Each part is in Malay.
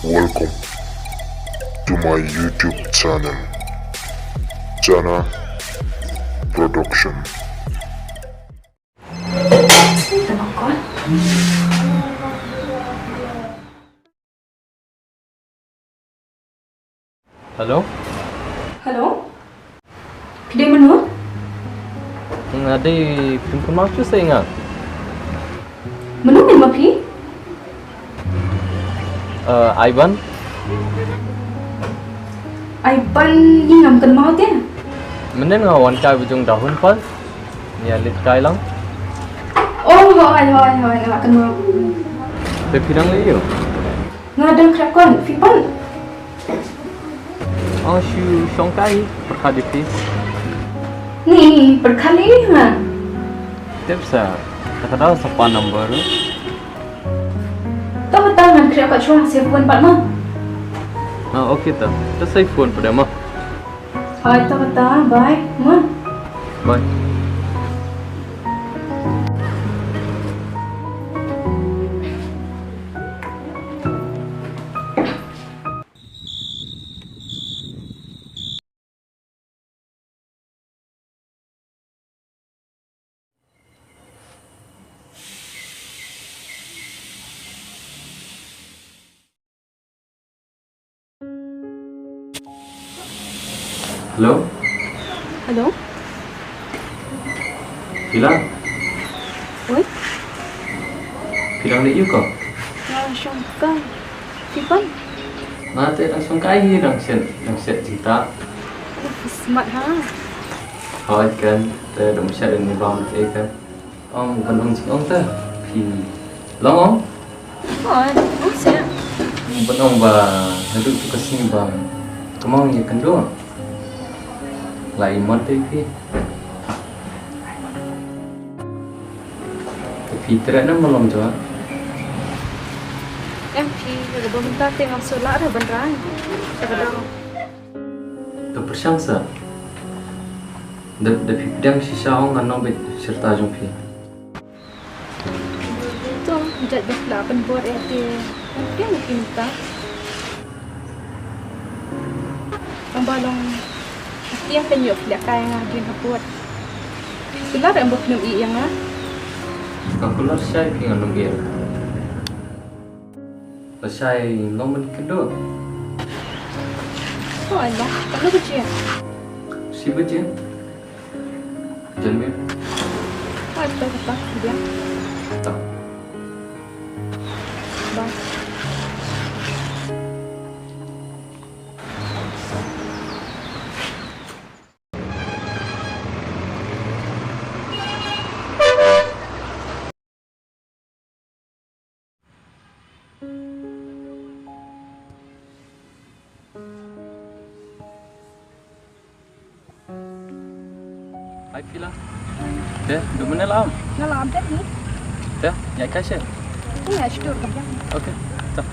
Welcome to my YouTube channel, Jana Production. Halo? Halo? Di mana? Ada perempuan macu saya ingat. Mana ni Mafi? Ivan? Aiban ni ngam kan mau dia? Menen ngawan kay bujung dahun pa. Ya lit kay lang. Oh, hai, ngak kan mau. Pepirang liyo. Ngadang krakon, Fipan. Shu songkai perkadipi. Ni berkali ni ha. Tipsa. Takada sapa number. Tahu tangan krak cuma siapun Pak Ma. Okay ta. Ta sai phone pada ma. Hai, tahu bye, Ma. Bye. Hello? Halo? Hilang? Oi? Hilang liyo ko? Langsung kan. Fipan. Mate langsung kay lang set cita. Smart ha. Hỏi kan ta dum set ni bang kan. Kan ong ching ta. Pi long ong. Oi, saya. Benong ba naduk tu kasing ba. Kamang ya kendo. Lai mate ki. Tapi terana melom jwa. Em thì người bố mình ta tiền ngọc sửa lã rồi bắn ra. Chắc là đâu. Tu bersyangsa. Da pipdang si saong anong bit serta jong pi. Itu menjadi berlapan buat itu. Mungkin kita. Ang balong tiang penyup dia kaya ngajin buat. Bila ada ambok minum yang ah. Kakular siya pi anong gel. Pasay nomen kendo. Oh Allah, tak ada je. Si beje. Janme. Apa dia? Tak. Bye. Hai Pila. Duk mana lam? Ngalam dah ni. Nyai kasih. Ni ya syukur kerja. Okey. Tak.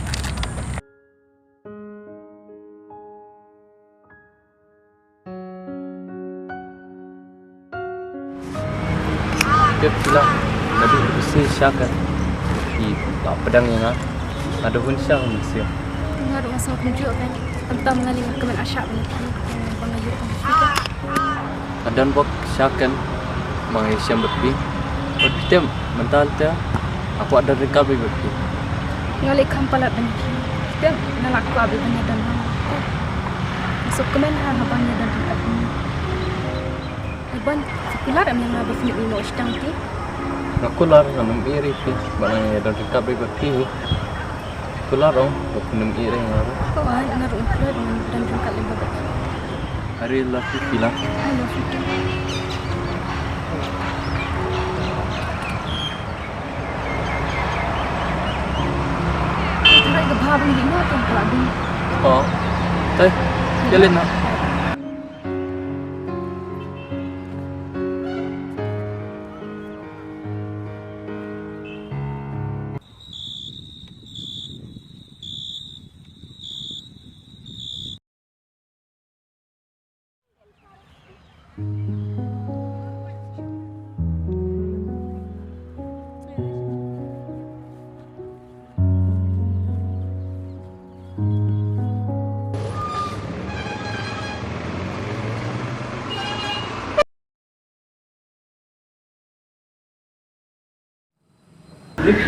Pila. Nadu besi syakat. Pedang yang ada pun syak mesti. Ngaruh masa tunjuk kan. Entah mengalih kemen asyap ni. Pengajuk. Adan bok syakan mangai siam bepi. Odtem mental ta. Aku ada recovery bepi. Ngalih kampalat dan dia nalak ku abi banyak dan masuk kemen habangnya dan tempat ini. Iban sekular yang ngabe fini ino istang ti. Nakular nanum iri pi. Barang ada recovery bepi. Kular ong nanum iri ngaru. Oh, ngaruh kular dan jangkat lembab. Hari lagi Pila. Halo Fikir. Tara ke bhab ni no tu peladi. Oh. Teh. Jalan nak.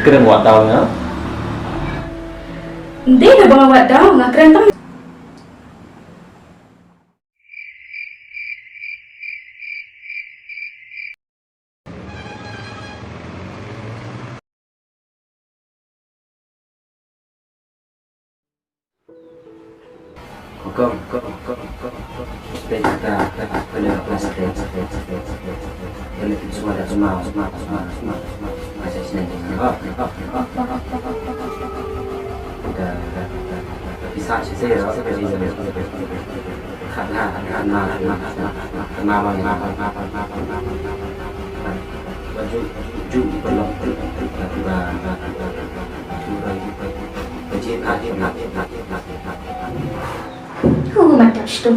keren buat tahunnya. Hindi na ba nga daw, nga krentang. Kau kita pada plastik boleh semua dah semua masih senang udah bisa sih rasa dari karena baju belum Who am I touched to?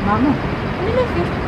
Mama, ano na